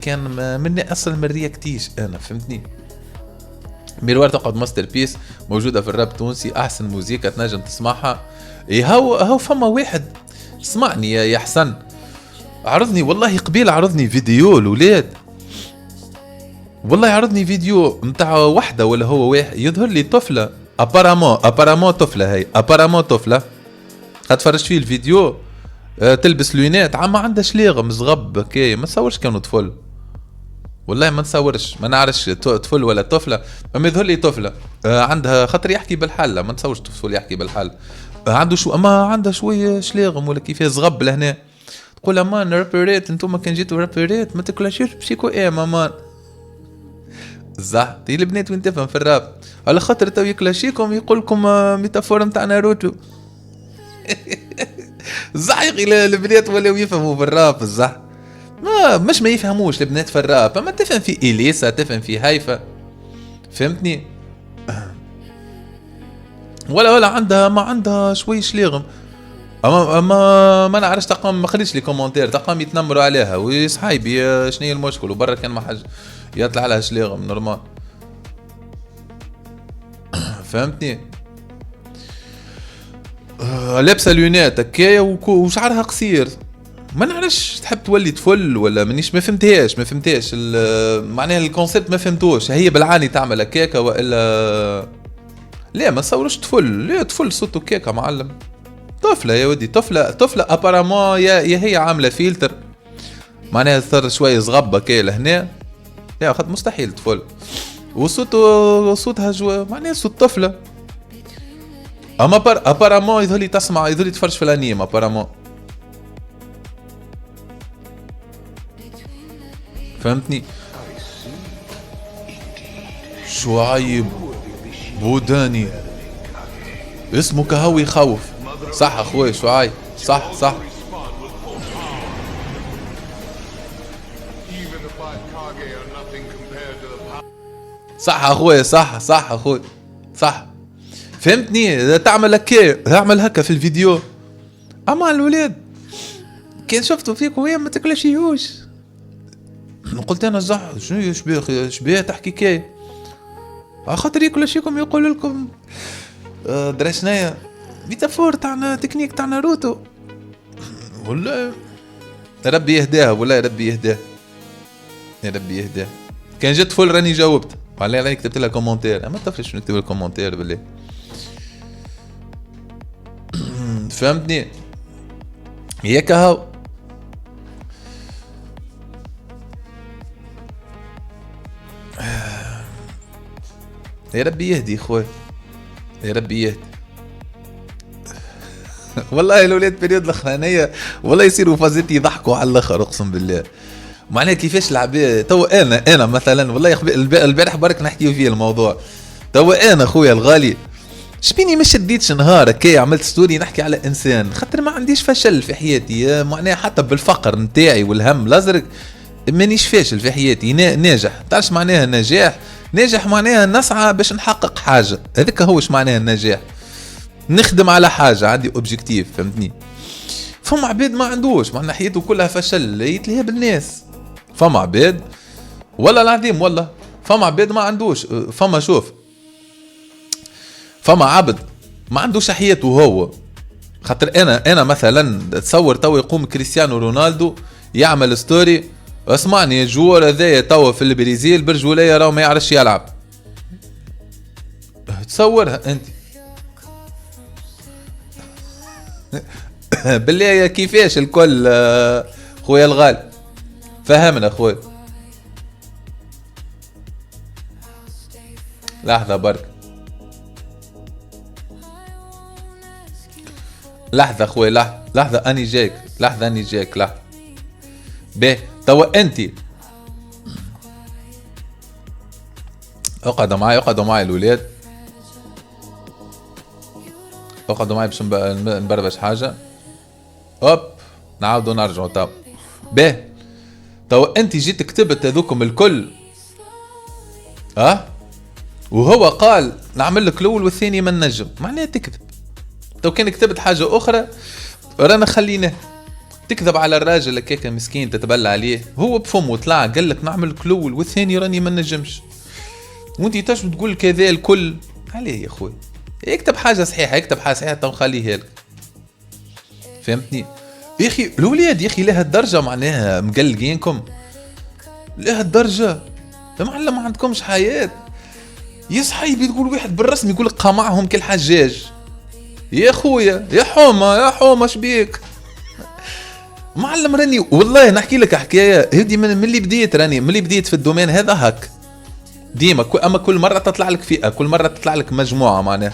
كان مني اصلا من رياكتيش انا فهمتني. ميروار تقعد ماستر بيس موجوده في الراب التونسي، احسن موزيكا تنجم تسمعها. هو فما واحد اسمعني يا حسن، عرضني والله قبيل، عرضني فيديو الولاد، والله عرضني فيديو متاع وحده ولا هو واحد يظهر لي طفله ابارامون طفله، هي ابارامون طفله هتفرج فيه الفيديو. تلبس لونات عم عندها شليغه صغب كي ما تصورش كانوا طفل، والله ما نصورش، ما نعرفش طفل ولا طفله، اما يظهر لي طفله عندها خاطر يحكي بالحل، ما نتصورش طفل يحكي بالحل، عنده شو اما عندها شويه شليغم ولا كيف صغب لهنا. تقول امان رابريت انتم كان جيتوا رابريت ما تاكلوش بشيكو ايه مامان صح. تي البنات وين تفهم في الراب على خاطر تو يكلاشيكم يقول لكم ميتافور نتاع ناروتو صح يا اخي البنات ولاو يفهموا في الراب صح، ما يفهموش البنات في الراب، اما تفهم في اليسا تفهم في هايفا فهمتني. ولا عندها ما عندها شوي شليغم، اما ما نعرفش تقام، ما خليش لي كومنتير تقام يتنمروا عليها وصحايبي شنو هي المشكل، وبرا كان ما حاجه يطلع لها شليغم نورمال فهمتني. لابسه لونات هكايا وشعرها قصير، ما نعرفش تحب تولي طفل ولا مانيش ما فهمتهاش معناها الكونسيبت ما فهمتوش، هي بالعاني تعمل كيكه والا لا ما تصورش طفل، لا طفل صوته كيكه معلم، طفله يا ودي طفله ابارامون يا هي عامله فلتر معناها صار شويه صغبه كي لهنا، يا اخذ مستحيل طفل صوتها معناها صوت طفله. اما ابارامون يظهر لي تسمع، يظهر لي تفرج في الانيم ابارامون فهمتني. شعيب بوداني اسمه كهو يخوف صح اخوي شعيب صح صح اخوي صح اخوي صح فهمتني. تعمل هكا تعمل هكا في الفيديو، اما الولاد كان شفتوا فيك وهي ما تكلاشيهوش، قلت انا صح شنو شبيه تحكي كي خاطر ياكل شيكم يقول لكم درشنايا ميتافور تاعنا تكنيك تاع ناروتو ولا ربي يهداها، ولا ربي يهداه يا ربي يهداه. كان جات فول راني جاوبت على راني كتبت لها كومنتير، اما تفرش شنو نكتب الكومنتير بالله فهمتني. هي كهو يا ربي يهدي خويا يا ربي يهدي والله الاولاد بريود الاخرانيه والله يصيروا فازتي يضحكوا على الاخر اقسم بالله، معناها كيفاش العباد تو انا مثلا والله البارح برك نحكيو فيه الموضوع، تو انا خويا الغالي شبيني ما شديتش نهار هكايا عملت ستوري نحكي على انسان خاطر ما عنديش فشل في حياتي، معناها حتى بالفقر نتاعي والهم الازرق مانيش فاشل في حياتي، ناجح. تعرفش معناها النجاح؟ ناجح معناها نسعى باش نحقق حاجه، هذاك هوش معناها النجاح، نخدم على حاجه عندي اوبجيكتيف فهمتني. فما عباد ما عندوش معناها حياته كلها فشل يتلهى بالناس، فما عباد والله العظيم والله فما عباد ما عندوش، فما شوف فما عبد ما عندوش حياته هو، خاطر انا مثلا تصور تو يقوم كريستيانو رونالدو يعمل ستوري اسمعني الجوار هذايا توا في البرازيل برجوليه راهو ما يعرفش يلعب، تصورها انت بالله كيفاش الكل خويا الغالي فهمنا خويا. لحظه برك لحظه خويا لحظه اني جاك لحظه به توا انت اقعدوا معي الولاد، اقعدوا معي باش نبربش حاجه هوب نعاودوا نرجعوا توا. به توا انت جيت كتبت هذوكم الكل وهو قال نعمل لك الاول والثاني ما نجم، معناها تكذب. تو كان كتبت حاجه اخرى رانا خليناه، تكذب على الراجل هكاك مسكين تتبلى عليه، هو بفمه طلع قال لك نعمل كلول والثاني راني ما نجمش، وانت تشم تقول كذا الكل عليه يا خويا. اكتب حاجه صحيحه، اكتب حاجه صحيحه تو خليها لك، فهمتني يا اخي؟ الاولاد يا اخي لها الدرجه معناها مقلقينكم، لها الدرجه يا معلم ما عندكمش حياه. يصحي بتقول واحد بالرسم يقول لك قمعهم كالحجاج، يا خويا يا حومه يا حومه شبيك معلم. راني والله نحكي لك حكايه هذه من اللي بديت، راني من اللي بديت في الدومين هذا هك ديما، اما كل مره تطلع لك فئه، كل مره تطلع لك مجموعه معناها